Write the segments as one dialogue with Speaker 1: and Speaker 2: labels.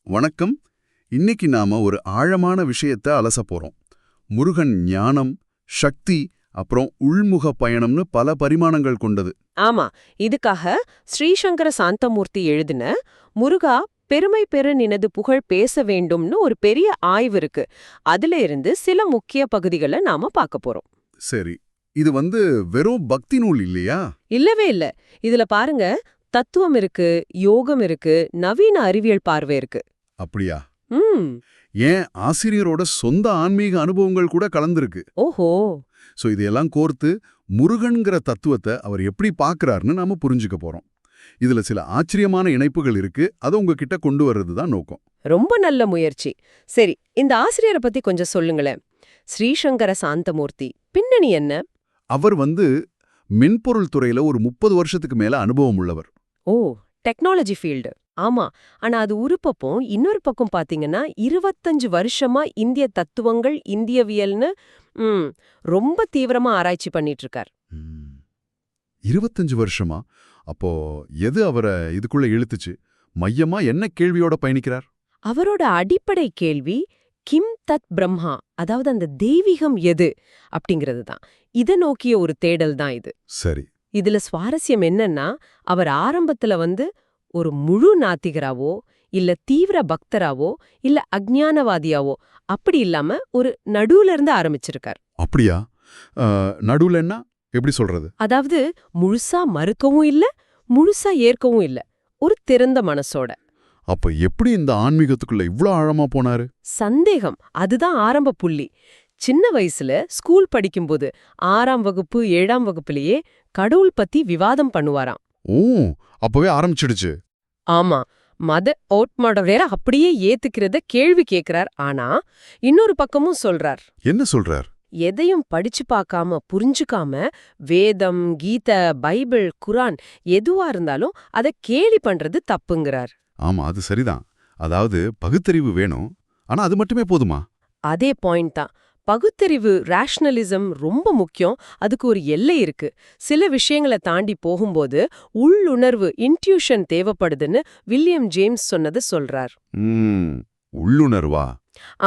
Speaker 1: வணக்கம். இன்னைக்கு நாம ஒரு ஆழமான விஷயத்த அலச போறோம். முருகன் ஞானம், சக்தி, அப்புறம் உள்முக பயணம்னு பல பரிமாணங்கள் கொண்டது.
Speaker 2: ஆமா, இதுக்காக ஸ்ரீசங்கர சாந்தமூர்த்தி எழுதின முருகா பெருமை பெரு நினது புகழ் பேச வேண்டும்னு ஒரு பெரிய ஆய்வு இருக்கு. அதுல இருந்து சில முக்கிய பகுதிகளை நாம பார்க்க போறோம்.
Speaker 1: சரி, இது வெறும் பக்தி நூல் இல்லையா?
Speaker 2: இல்லவே இல்ல. இதுல பாருங்க, தத்துவம் இருக்கு, யோகம் இருக்கு, நவீன அறிவியல் பார்வை இருக்கு.
Speaker 1: அப்படியா?
Speaker 2: ம்.
Speaker 1: ஏன் ஆசிரியரோட சொந்த ஆன்மீக அனுபவங்கள் கூட கலந்திருக்கு.
Speaker 2: ஓஹோ.
Speaker 1: சோ இதையெல்லாம் கோர்த்து முருகன்கிற தத்துவத்தை அவர் எப்படி பார்க்கறாருன்னு நாம புரிஞ்சுக்க போறோம். இதுல சில ஆச்சரியமான இணைப்புகள் இருக்கு. அதை உங்ககிட்ட கொண்டு வர்றது தான் நோக்கம்.
Speaker 2: ரொம்ப நல்ல முயற்சி. சரி, இந்த ஆசிரியரை பத்தி கொஞ்சம் சொல்லுங்களேன். ஸ்ரீசங்கர சாந்தமூர்த்தி பின்னணி என்ன?
Speaker 1: அவர் மென்பொருள் துறையில ஒரு 30 வருஷத்துக்கு மேல அனுபவம் உள்ளவர்.
Speaker 2: ஓ, டெக்னாலஜி ஃபீல்டு. ஆமா, ஆனா அது ஒரு பக்கம். இன்னொரு பக்கம் பாத்தீங்கன்னா 25 வருஷமா இந்திய தத்துவங்கள், இந்தியவியல்னு ரொம்ப தீவிரமா ஆராய்ச்சி பண்ணிட்டு இருக்கார்.
Speaker 1: 25 வருஷமா? அப்போ எது அவரை இதுக்குள்ள இழுத்துச்சு? மையமா என்ன கேள்வியோட பயணிக்கிறார்?
Speaker 2: அவரோட அடிப்படை கேள்வி கிம் தத் பிரம்மா, அதாவது அந்த தெய்வீகம் எது அப்படிங்கிறது தான். இதை நோக்கிய ஒரு தேடல் தான் இது.
Speaker 1: சரி.
Speaker 2: இதுல சுவாரஸ்யம் என்னன்னா, அவர் ஆரம்பத்துல ஒரு முழு நாத்திகராவோ இல்ல தீவிர பக்தராவோ இல்ல அஜ்ஞானவாதியாவோ அப்படி இல்லாம ஒரு நடுவுல இருந்து ஆரம்பிச்சிருக்கார்.
Speaker 1: அப்படியா? நடுவுலன்னா எப்படி சொல்றது?
Speaker 2: அதாவது முழுசா மறுக்கவும் இல்ல, முழுசா ஏற்கவும் இல்ல, ஒரு திறந்த மனசோட.
Speaker 1: அப்ப எப்படி இந்த ஆன்மீகத்துக்குள்ள இவ்ளோ ஆழமா போனாரு?
Speaker 2: சந்தேகம், அதுதான் ஆரம்ப புள்ளி. சின்ன வயசுல ஸ்கூல் படிக்கும்போது 6ஆம் வகுப்பு 7ஆம் வகுப்புலயே கடவுள் பத்தி விவாதம் பண்ணுவாராம்.
Speaker 1: ஓ, அப்பவே ஆரம்பிச்சிடுச்சு.
Speaker 2: ஆமா, மத ஓட்மாடவேர அப்படியே ஏத்துக்கிறத கேள்வி கேட்கிறார். ஆனா இன்னொரு பக்கமும் சொல்றார்.
Speaker 1: என்ன சொல்றார்?
Speaker 2: எதையும் படிச்சு பார்க்காம புரிஞ்சுக்காம வேதம், கீத, பைபிள், குரான் எதுவா இருந்தாலும் அதை கேலி பண்றது தப்புங்கிறார்.
Speaker 1: ஆமா, அது சரிதான். அதாவது பகுத்தறிவு வேணும். ஆனா அது மட்டுமே போதுமா?
Speaker 2: அதே பாயிண்ட் தான். பகுத்தறிவு, ரேஷனலிசம் ரொம்ப முக்கியம். அதுக்கு ஒரு எல்லை இருக்கு. சில விஷயங்களை தாண்டி போகும்போது உள்ளுணர்வு, இன்ட்யூஷன் தேவைப்படுதுன்னு வில்லியம் ஜேம்ஸ் சொன்னது சொல்றார்.
Speaker 1: உள்ளுணர்வா?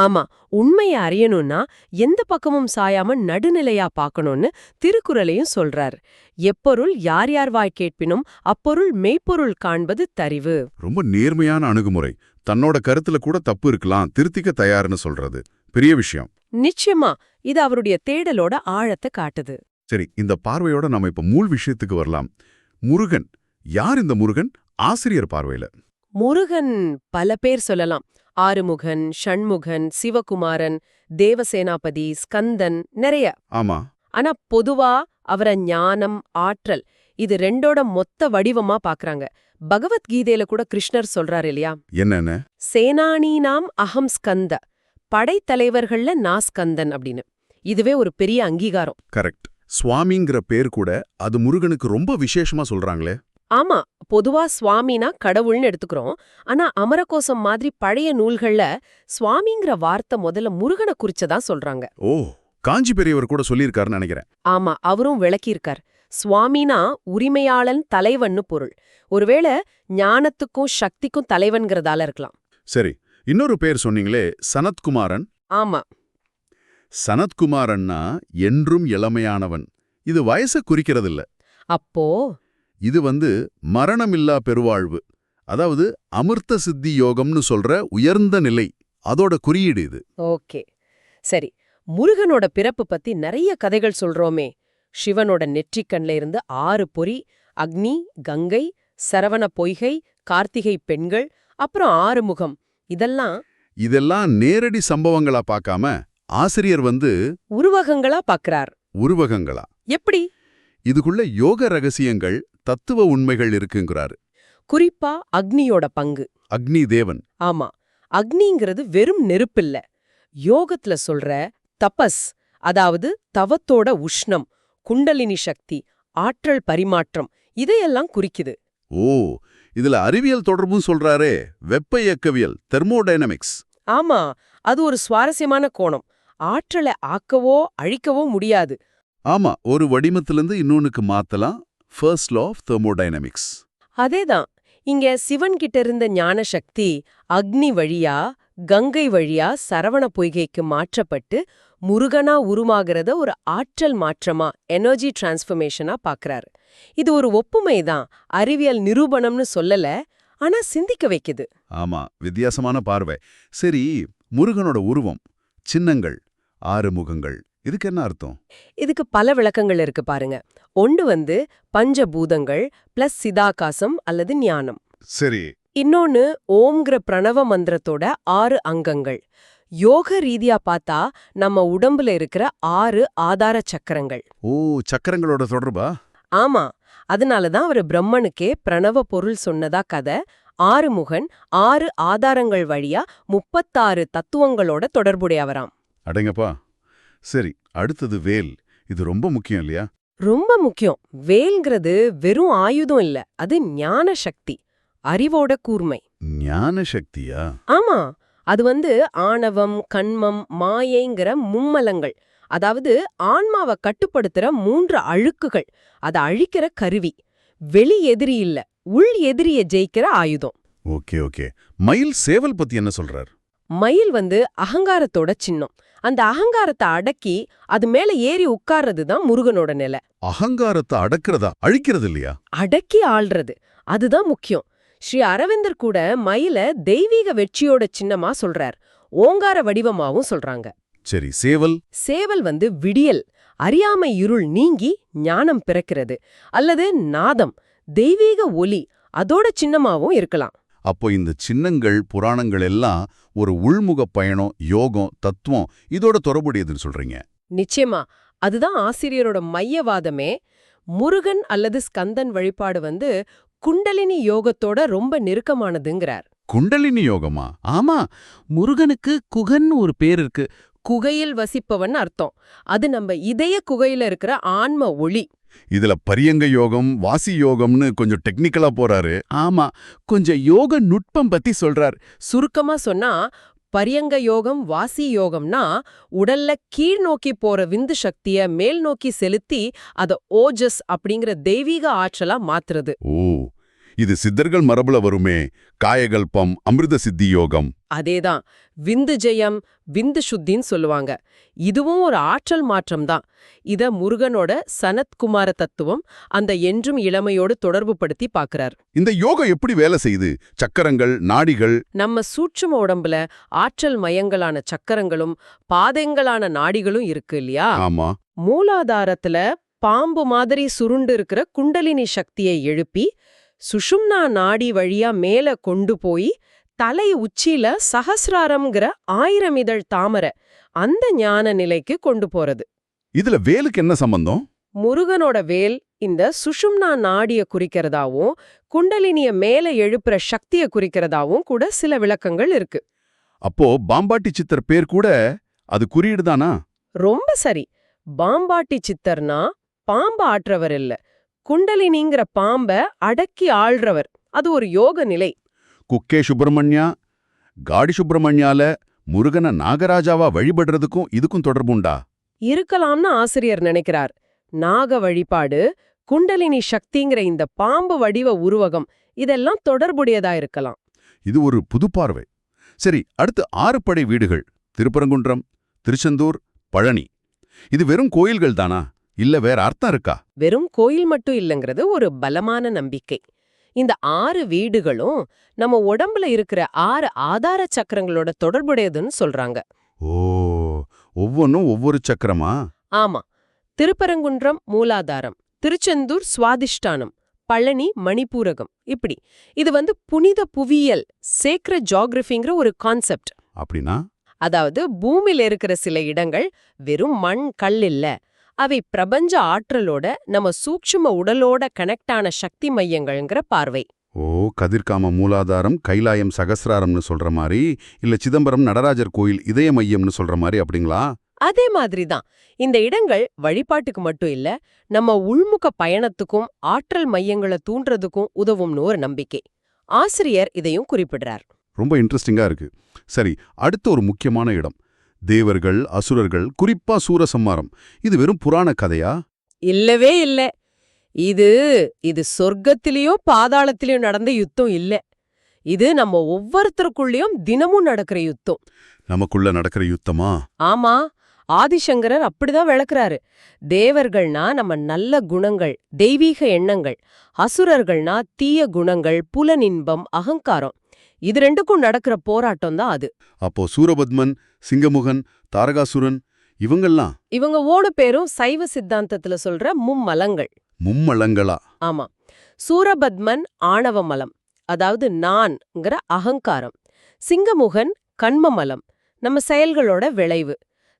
Speaker 2: ஆமா, உண்மையை அறியணும்னா எந்த பக்கமும் சாயாம நடுநிலையா பார்க்கணும்னு திருக்குறளையும் சொல்றார். எப்பொருள் யார் யார் வாய் கேட்பினும் அப்பொருள் மெய்ப்பொருள் காண்பது தறிவு.
Speaker 1: ரொம்ப நேர்மையான அணுகுமுறை. தன்னோட கருத்துல கூட தப்பு இருக்கலாம், திருத்திக்க தயார்னு சொல்றது பெரிய விஷயம்.
Speaker 2: நிச்சயமா, இது அவருடைய தேடலோட ஆழத்தை காட்டுது.
Speaker 1: சரி, இந்த பார்வையோட நம்ம இப்ப மூல் விஷயத்துக்கு வரலாம். முருகன் யார்? இந்த முருகன் ஆசிரியர் பார்வையில
Speaker 2: முருகன் பல பேர் சொல்லலாம். ஆறுமுகன், ஷண்முகன், சிவகுமாரன், தேவசேனாபதி, ஸ்கந்தன், நிறைய.
Speaker 1: ஆமா.
Speaker 2: ஆனா பொதுவா அவரை ஞானம், ஆற்றல் இது ரெண்டோட மொத்த வடிவமா பாக்குறாங்க. பகவத்கீதையில கூட கிருஷ்ணர் சொல்றாரு இல்லையா,
Speaker 1: என்னன்னு?
Speaker 2: சேனானீனாம் அகம் ஸ்கந்த, படைத்தலைவர்கள்ல நான் ஸ்கந்தன் அப்படின்னு. இதுவே ஒரு பெரிய அங்கீகாரம்.
Speaker 1: கரெக்ட். சுவாமிங்கிற பேர் கூட அது முருகனுக்கு ரொம்ப விசேஷமா சொல்றாங்களே.
Speaker 2: ஆமா, பொதுவா சுவாமினா கடவுள்னு எடுத்துக்கிறோம். ஆனா அமரகோசம் மாதிரி பழைய நூல்கள்ல சுவாமிங்கிற வார்த்தை முதல்ல முருகனை குறிச்சதான் சொல்றாங்க.
Speaker 1: ஓ, காஞ்சி பெரியவர் கூட சொல்லியிருக்காருன்னு நினைக்கிறேன்.
Speaker 2: ஆமா, அவரும் விளக்கியிருக்கார். சுவாமினா உரிமையாளன், தலைவன்னு பொருள். ஒருவேளை ஞானத்துக்கும் சக்திக்கும் தலைவன்கிறதால இருக்கலாம்.
Speaker 1: சரி, இன்னொரு பேர் சொன்னீங்களே, சனத்குமாரன்.
Speaker 2: ஆமா,
Speaker 1: சனத்குமாரன்னா என்றும் இளமையானவன். இது வயசை குறிக்கிறதில்ல.
Speaker 2: அப்போ
Speaker 1: இது மரணமில்லா பெருவாழ்வு, அதாவது அமிர்த சித்தி யோகம்னு சொல்ற உயர்ந்த நிலை, அதோட குறியீடு இது.
Speaker 2: ஓகே, சரி. முருகனோட பிறப்பு பத்தி நிறைய கதைகள் சொல்றோமே. சிவனோட நெற்றிக்கண்ல இருந்து 6 பொறி, அக்னி, கங்கை, சரவண பொய்கை, கார்த்திகை பெண்கள், அப்புறம் 6 முகம். இதெல்லாம்
Speaker 1: நேரடி சம்பவங்களா பார்க்காம ஆசிரியர்
Speaker 2: உருவகங்களா பாக்குறார்.
Speaker 1: உருவகங்களா?
Speaker 2: எப்படி?
Speaker 1: இதுக்குள்ள யோக ரகசியங்கள், தத்துவ உண்மைகள் இருக்குங்கிறாரு.
Speaker 2: குறிப்பா அக்னியோட பங்கு.
Speaker 1: அக்னி தேவன்.
Speaker 2: ஆமா, அக்னிங்கிறது வெறும் நெருப்பில்ல. யோகத்துல சொல்ற தபஸ், அதாவது தவத்தோட உஷ்ணம், குண்டலினி சக்தி, ஆற்றல் பரிமாற்றம், இதையெல்லாம் குறிக்குது.
Speaker 1: ஓ, இதுல அறிவியல் தொடர்பும் சொல்றாரே, வெப்ப இயக்கவியல், தெர்மோடைனமிக்ஸ்.
Speaker 2: ஆமா, அது ஒரு சுவாரஸ்யமான கோணம். ஆற்றலை ஆக்கவோ அழிக்கவோ முடியாது.
Speaker 1: ஆமா, ஒரு வடிவத்திலிருந்து இன்னொன்னுக்கு மாத்தலாம். First law of thermodynamics.
Speaker 2: அதேதான். இங்க சிவன் கிட்ட இருந்த ஞான சக்தி அக்னி வழியா கங்கை வழியா சரவண பொய்கைக்கு மாற்றப்பட்டு முருகனா உருமாகிறத ஒரு ஆற்றல் மாற்றமா எனர்ஜி டிரான்ஸ்ஃபர்மேஷனா பாக்குறாரு. இது ஒரு ஒப்புமை தான், அறிவியல் நிரூபணம்னு சொல்லல, ஆனா சிந்திக்க வைக்குது.
Speaker 1: ஆமா, வித்தியாசமான பார்வை. சரி, முருகனோட உருவம், சின்னங்கள், 6 முகங்கள், இதுக்கு என்ன அர்த்தம்?
Speaker 2: இதுக்கு பல விளக்கங்கள் இருக்கு பாருங்க. ஒன்று பஞ்சபூதங்கள் பிளஸ் சிதாகாசம் அல்லது ஞானம்.
Speaker 1: சரி.
Speaker 2: இன்னொன்னு ஓம்ங்கிற பிரணவ மந்திரத்தோட 6 அங்கங்கள். யோக ரீதியா பார்த்தா நம்ம உடம்புல இருக்கிற 6 ஆதார சக்கரங்கள்.
Speaker 1: ஓ, சக்கரங்களோட தொடர்பா?
Speaker 2: ஆமா, அதனாலதான் அவரு பிரம்மனுக்கே பிரணவ பொருள் சொன்னதா கதை. 6 முகன் 6 ஆதாரங்கள் வழியா 36 தத்துவங்களோட தொடர்புடையவராம்.
Speaker 1: அடங்கப்பா. சரி, அடுத்தது வேல். இது ரொம்ப முக்கியம் இல்லையா?
Speaker 2: ரொம்ப முக்கியம். வேல்ங்கிறது வெறும் ஆயுதம் இல்ல, அது ஞான சக்தி, அறிவோட கூர்மை.
Speaker 1: ஞான சக்தியா?
Speaker 2: ஆமா, அது ஆணவம், கண்மம், மாயைங்கிற மும்மலங்கள், அதாவது ஆன்மாவை கட்டுப்படுத்துற 3 அழுக்குகள், அதை அழிக்கிற கருவி. வெளி எதிரி இல்ல, உள் எதிரிய ஜெயிக்கிற ஆயுதம்.
Speaker 1: Okay okay. மயில் சேவல் பத்தி என்ன சொல்றார்?
Speaker 2: மயில் அகங்காரத்தோட சின்னம். அந்த அகங்காரத்தை அடக்கி அது மேல ஏறி உட்கார்றது தான் முருகனோட நிலை.
Speaker 1: அகங்காரத்தை அடக்கிறதா, அழிக்கிறது இல்லையா?
Speaker 2: அடக்கி ஆள்றது, அதுதான் முக்கியம். ஸ்ரீ அரவிந்தர் கூட மயில தெய்வீக வெற்றியோட சின்னமா சொல்றார், ஓங்கார வடிவமாவும் சொல்றாங்க.
Speaker 1: சரி, சேவல்?
Speaker 2: சேவல் விடியல், அறியாமை இருள் நீங்கி ஞானம் பிறக்கிறது, அல்லது நாதம், தெய்வீக ஒலி, அதோட சின்னமாவும் இருக்கலாம்.
Speaker 1: அப்போ இந்த சின்னங்கள், புராணங்கள் எல்லாம் ஒரு உள்முக பயணம், யோகம், தத்துவம், இதோட தொடர்புடையதுன்னு சொல்றீங்க?
Speaker 2: நிச்சயமா, அதுதான் ஆசிரியரோட மையவாதமே. முருகன் அல்லது ஸ்கந்தன் வழிபாடு குண்டலினி யோகத்தோட ரொம்ப நெருக்கமானதுங்கிறார்.
Speaker 1: குண்டலினி யோகமா?
Speaker 2: ஆமா, முருகனுக்கு குகன்னு ஒரு பேர் இருக்கு. குகையில் வசிப்பவன் அர்த்தம். அது நம்ம இதய குகையில இருக்கிற ஆன்ம ஒளி.
Speaker 1: இதுல பரியங்க யோகம், வாசி யோகம்னு கொஞ்சம் டெக்னிக்கலா போறாரு.
Speaker 2: ஆமா, கொஞ்சம் யோக நுட்பம் பத்தி சொல்றார். சுருக்கமா சொன்னா, பரியங்க யோகம், வாசி யோகம்னா உடல்ல கீழ் நோக்கி போற விந்து சக்திய மேல் நோக்கி செலுத்தி அத ஓஜஸ் அப்படிங்கிற தெய்வீக ஆற்றலா மாத்துறது.
Speaker 1: ஓ, இது சித்தர்கள் மரபுல வருமே, காயகல்பம், அமிர்த சித்தி யோகம்.
Speaker 2: அதேதான், விந்து ஜெயம், விந்து சுத்தின்னு சொல்லுவாங்க. இதுவும் ஒரு ஆற்றல் மாற்றம் தான். இத முருகனோட சனத்குமார தத்துவம் அந்த என்றும் இளமையோடு தொடர்பு படுத்தி பாக்குறார்.
Speaker 1: இந்த யோகம் எப்படி வேலை செய்யுது? சக்கரங்கள், நாடிகள்.
Speaker 2: நம்ம சூட்சும உடம்புல ஆற்றல் மையங்களான சக்கரங்களும் பாதங்களான நாடிகளும் இருக்கு இல்லையா?
Speaker 1: ஆமா.
Speaker 2: மூலாதாரத்துல பாம்பு மாதிரி சுருண்டு இருக்கிற குண்டலினி சக்தியை எழுப்பி சுஷும்னா நாடி வழியா மேல கொண்டு போய் தலை உச்சியில சஹஸ்ராரம்ங்கிற 1000 இதழ் தாமரை, அந்த ஞான நிலைக்கு கொண்டு போறது.
Speaker 1: இதுல வேலுக்கு என்ன சம்பந்தம்?
Speaker 2: முருகனோட வேல் இந்த சுஷும்னா நாடிய குறிக்கிறதாவும் குண்டலினிய மேல எழுப்புற சக்திய குறிக்கிறதாவும் கூட சில விளக்கங்கள் இருக்கு.
Speaker 1: அப்போ பாம்பாட்டி சித்தர் பேர் கூட அது குறியீடுதானா?
Speaker 2: ரொம்ப சரி. பாம்பாட்டி சித்தர்னா பாம்பு ஆற்றவர் இல்ல, குண்டலினிங்கிற பாம்ப அடக்கி ஆள்றவர். அது ஒரு யோக நிலை.
Speaker 1: குக்கே சுப்பிரமணியா, காடி சுப்பிரமணியால முருகனை நாகராஜாவா வழிபடுறதுக்கும் இதுக்கும் தொடர்புண்டா?
Speaker 2: இருக்கலாம்னு ஆசிரியர் நினைக்கிறார். நாக வழிபாடு, குண்டலினி சக்திங்கிற இந்த பாம்பு வடிவ உருவகம், இதெல்லாம் தொடர்புடையதா இருக்கலாம்.
Speaker 1: இது ஒரு புது பார்வை. சரி, அடுத்து 6 படை வீடுகள். திருப்பரங்குன்றம், திருச்செந்தூர், பழனி. இது வெறும் கோயில்கள் தானா, இல்ல வேற அர்த்தம் இருக்கா?
Speaker 2: வெறும் கோயில் மட்டும் இல்லைங்கிறது ஒரு பலமான நம்பிக்கை. இந்த 6 வீடுகளும் நம்ம உடம்புல இருக்கிற 6 ஆதார சக்கரங்களோட தொடர்புடையதுன்னு சொல்றாங்க.
Speaker 1: ஓ, ஒவ்வொன்னும் ஒவ்வொரு சக்கரமா?
Speaker 2: ஆமா, திருப்பரங்குன்றம் மூலாதாரம், திருச்செந்தூர் சுவாதிஷ்டானம், பழனி மணிப்பூரகம். இப்படி இது புனித புவியியல், சேக்ரட் ஜியோகிராஃபிங்கிற ஒரு கான்செப்ட்.
Speaker 1: அப்படின்னா?
Speaker 2: அதாவது பூமியில இருக்கிற சில இடங்கள் வெறும் மண் கல் இல்ல, அவை பிரபஞ்ச ஆற்றலோட நம்ம சூக்ஷ்ம உடலோட கனெக்டான சக்தி மையங்கள்ங்கிற பார்வை.
Speaker 1: ஓ, கதிர்காம மூலாதாரம், கைலாயம் சகசிராரம்னு சொல்ற மாதிரி, இல்ல சிதம்பரம் நடராஜர் கோயில் இதய மையம்னு சொல்ற மாதிரி, அப்படிங்களா?
Speaker 2: அதே மாதிரிதான். இந்த இடங்கள் வழிபாட்டுக்கு மட்டும் இல்ல, நம்ம உள்முக பயணத்துக்கும் ஆற்றல் மையங்களை தூண்டுறதுக்கும் உதவும்னு ஒரு நம்பிக்கை. ஆசிரியர் இதையும் குறிப்பிடுறார்.
Speaker 1: ரொம்ப இன்ட்ரெஸ்டிங்கா இருக்கு. சரி, அடுத்த ஒரு முக்கியமான இடம், தேவர்கள், அசுரர்கள், குறிப்பா சூரசம்மாரம். இது வெறும் புராண கதையா?
Speaker 2: இல்லவே இல்ல. இது இது சொர்க்கத்திலயோ பாதாளத்திலயோ நடந்த யுத்தம் இல்ல. இது நம்ம ஒவ்வொருத்தருக்குள்ளயும் தினமும் நடக்கிற யுத்தம்.
Speaker 1: நமக்குள்ள நடக்கிற யுத்தமா?
Speaker 2: ஆமா, ஆதிசங்கரர் அப்படிதான் விளக்குறாரு. தேவர்கள்னா நம்ம நல்ல குணங்கள், தெய்வீக எண்ணங்கள். அசுரர்கள்னா தீய குணங்கள், புலனின்பம், அகங்காரம். இது ரெண்டுக்கும் நடக்கிற போராட்டம் தான் அது.
Speaker 1: அப்போ சூரபத்மன், சிங்கமுகன், தாரகாசுரன் இவங்கெல்லாம்
Speaker 2: இவங்க 3 பேரும் சைவ சித்தாந்தத்துல சொல்ற மும்மலங்கள்.
Speaker 1: மும்மலங்களா?
Speaker 2: ஆமா. சூரபத்மன் ஆணவ மலம், அதாவது நான்ங்கிற அகங்காரம். சிங்கமுகன் கண்மமலம், நம்ம செயல்களோட விளைவு.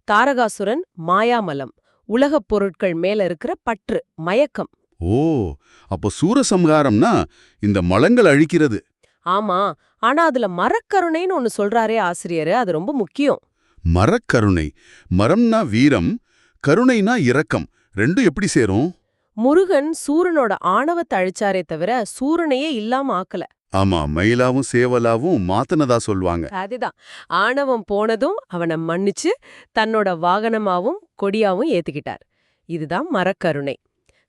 Speaker 2: தாரகாசுரன் மாயாமலம், உலகப் பொருட்கள் மேல இருக்கிற பற்று, மயக்கம்.
Speaker 1: ஓ, அப்போ சூரசம்ஹாரம்னா இந்த மலங்கள் அழிக்கிறது.
Speaker 2: ஆமா, ஆனா அதுல மரக்கருணைன்னு ஒன்னு சொல்றாரே ஆசிரியரு, அது ரொம்ப முக்கியம்.
Speaker 1: மரக்கருணை. மரம்னா வீரம், கருணைனா இரக்கம். ரெண்டும் எப்படி சேரும்?
Speaker 2: முருகன் சூரனோட ஆணவத்தை அழிச்சாரே தவிர சூரனையே இல்லாம ஆக்கல.
Speaker 1: ஆமா, மயிலாவும் சேவலாவும் மாத்தனதா சொல்வாங்க.
Speaker 2: அதுதான், ஆணவம் போனதும் அவனை மன்னிச்சு தன்னோட வாகனமாவும் கொடியாவும் ஏத்துக்கிட்டார். இதுதான் மரக்கருணை.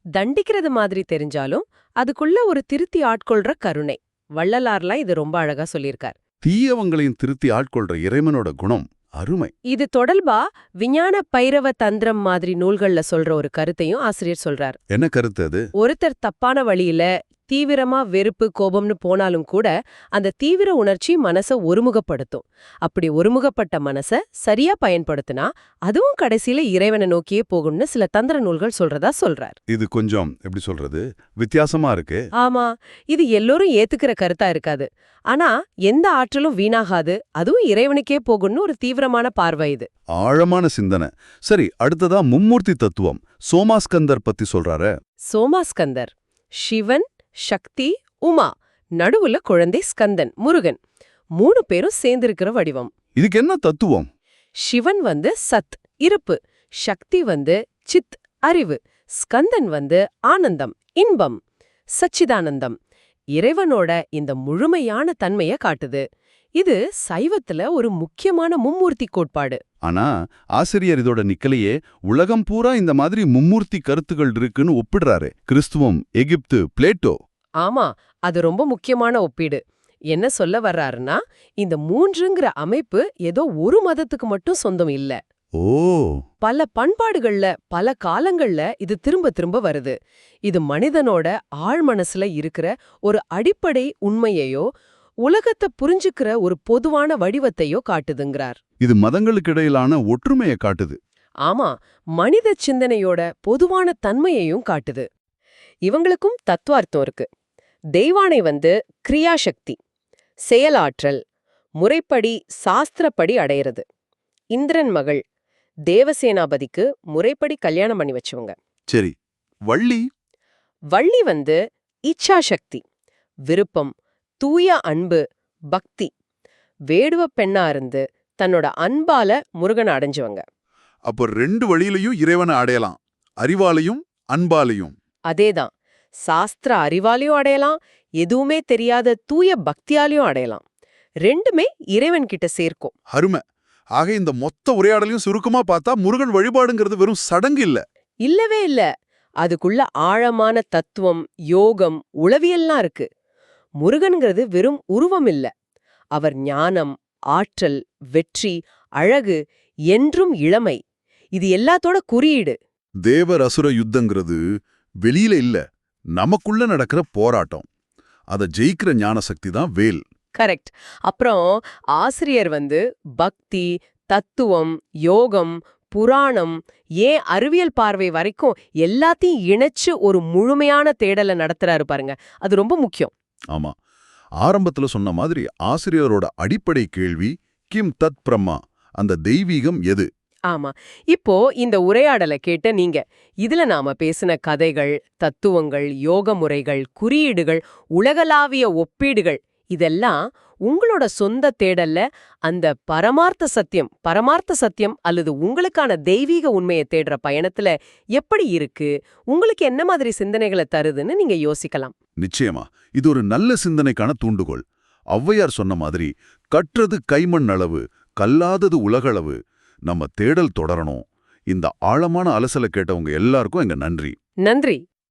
Speaker 2: தண்டிக்கிறது மாதிரி தெரிஞ்சாலும் அதுக்குள்ள ஒரு திருத்தி ஆட்கொள்ற கருணை. வள்ளலார்லாம் இது ரொம்ப அழகா சொல்லியிருக்கார்.
Speaker 1: தீயவங்களையும் திருத்தி ஆட்கொள்ற இறைவனோட குணம் அருமை.
Speaker 2: இது தொடர்பா விஞ்ஞான பைரவ தந்திரம் மாதிரி நூல்கள்ல சொல்ற ஒரு கருத்தையும் ஆசிரியர் சொல்றார்.
Speaker 1: என்ன கருத்து அது?
Speaker 2: ஒருத்தர் தப்பான வழியில தீவிரமா வெறுப்பு கோபம்னு போனாலும் கூட அந்த தீவிர உணர்ச்சி மனச ஒருமுகப்படுத்தும். அப்படி ஒருமுகப்பட்ட மனச சரியா பயன்படுத்தினா அதுவும் கடைசியில இறைவனை நோக்கியே போகும்னு சில தந்திர நூல்கள் சொல்றதா சொல்றார்.
Speaker 1: இது கொஞ்சம் எப்படி சொல்றது, வித்தியாசமா இருக்கு.
Speaker 2: ஆமா, இது எல்லோரும் ஏத்துக்கிற கருத்தா இருக்காது. ஆனா எந்த ஆற்றலும் வீணாகாது, அதுவும் இறைவனுக்கே போகும்னு ஒரு தீவிரமான பார்வை இது.
Speaker 1: ஆழமான சிந்தனை. சரி, அடுத்ததா மும்மூர்த்தி தத்துவம். சோமாஸ்கந்தர் பத்தி சொல்றாரு.
Speaker 2: சோமாஸ்கந்தர் சிவன், சக்தி, உமா, நடுவுல குழந்தை ஸ்கந்தன், முருகன். 3 பேரும் சேர்ந்திருக்கிற வடிவம்.
Speaker 1: இதுக்கு என்ன தத்துவம்?
Speaker 2: சிவன் சத், இருப்பு. சக்தி சித், அறிவு. ஸ்கந்தன் ஆனந்தம், இன்பம், சச்சிதானந்தம். இறைவனோட இந்த முழுமையான தன்மைய காட்டுது. இது சைவத்துல ஒரு முக்கியமான மும்மூர்த்தி கோட்பாடு.
Speaker 1: ஆனா ஆசிரியர் இதோட நிக்கலையே, உலகம் பூரா இந்த மாதிரி மும்மூர்த்தி கருத்துகள் இருக்குன்னு ஒப்பிடுறாரு. கிறிஸ்துவம், எகிப்து, பிளேட்டோ.
Speaker 2: ஆமா, அது ரொம்ப முக்கியமான ஒப்பீடு. என்ன சொல்ல வர்றாருன்னா, இந்த 3ங்கிற அமைப்பு ஏதோ ஒரு மதத்துக்கு மட்டும் சொந்தம் இல்ல.
Speaker 1: ஓ,
Speaker 2: பல பண்பாடுகள்ல பல காலங்கள்ல இது திரும்ப திரும்ப வருது. இது மனிதனோட ஆழ்மனசுல இருக்கிற ஒரு அடிப்படை உண்மையையோ உலகத்தை புரிஞ்சுக்கிற ஒரு பொதுவான வடிவத்தையோ காட்டுதுங்கிறார்.
Speaker 1: இது மதங்களுக்கு இடையிலான ஒற்றுமையை காட்டுது.
Speaker 2: ஆமா, மனித சிந்தனையோட பொதுவான தன்மையையும் காட்டுது. இவங்களுக்கும் தத்துவார்த்தம் இருக்கு. தெய்வானை கிரியாசக்தி, செயலாற்றல், முறைப்படி சாஸ்திரப்படி அடையிறது. இந்திரன் மகள் தேவசேனாபதிக்கு முறைப்படி கல்யாணம் பண்ணி வச்சவங்க.
Speaker 1: சரி, வள்ளி?
Speaker 2: வள்ளி இச்சாசக்தி, விருப்பம், தூய அன்பு, பக்தி. வேடுவ பெண்ணா இருந்து தன்னோட அன்பால முருகனை அடைஞ்சவங்க.
Speaker 1: அப்போ 2 வழியிலையும் இறைவனை அடையலாம், அறிவாலையும் அன்பாலையும்.
Speaker 2: அதேதான், சாஸ்திர அறிவாலையும் அடையலாம், எதுவுமே தெரியாத தூய பக்தியாலையும் அடையலாம். 2மே இறைவன் கிட்ட சேர்க்கும்.
Speaker 1: அருமை. ஆக இந்த மொத்த உரையாடலையும் சுருக்கமா பார்த்தா முருகன் வழிபாடுங்கிறது வெறும் சடங்கு இல்ல.
Speaker 2: இல்லவே இல்ல. அதுக்குள்ள ஆழமான தத்துவம், யோகம், உளவியல்லாம் இருக்கு. முருகன்கிறது வெறும் உருவம் இல்ல. அவர் ஞானம், ஆற்றல், வெற்றி, அழகு, என்றும் இளமை. இது எல்லாத்தோட குறியீடு.
Speaker 1: தேவர் அசுர யுத்தங்கிறது வெளியில இல்ல, நமக்குள்ள நடக்கிற போராட்டம். அத ஜெயிக்கிற ஞான சக்தி தான் வேல்.
Speaker 2: கரெக்ட். அப்புறம் ஆசிரியர் பக்தி, தத்துவம், யோகம், புராணம், ஏன் அறிவியல் பார்வை வரைக்கும் எல்லாத்தையும் இணைச்சு ஒரு முழுமையான தேடலை நடத்துறாரு பாருங்க. அது ரொம்ப முக்கியம்.
Speaker 1: ஆமா, ஆரம்பத்துல சொன்ன மாதிரி ஆசிரியரோட அடிப்படை கேள்வி கிம் தத் பிரம்மா, அந்த தெய்வீகம் எது?
Speaker 2: ஆமா, இப்போ இந்த உரையாடலை கேட்ட நீங்க இதுல நாம பேசின கதைகள், தத்துவங்கள், யோக முறைகள், குறியீடுகள், உலகளாவிய ஒப்பீடுகள், இதெல்லாம் உங்களோட சொந்த தேடல்ல அந்த பரமார்த்த சத்தியம் அல்லது உங்களுக்கான தெய்வீக உண்மையை தேடுற பயணத்துல எப்படி இருக்கு, உங்களுக்கு என்ன மாதிரி சிந்தனைகளை தருதுன்னு நீங்க யோசிக்கலாம்.
Speaker 1: நிச்சயமா இது ஒரு நல்ல சிந்தனைக்கான தூண்டுகோள். ஔவையார் சொன்ன மாதிரி, கற்றது கைமண் அளவு, கல்லாதது உலகளவு. நம்ம தேடல் தொடரணும். இந்த ஆழமான அலசலை கேட்டவங்க எல்லாருக்கும் எங்க நன்றி.
Speaker 2: நன்றி.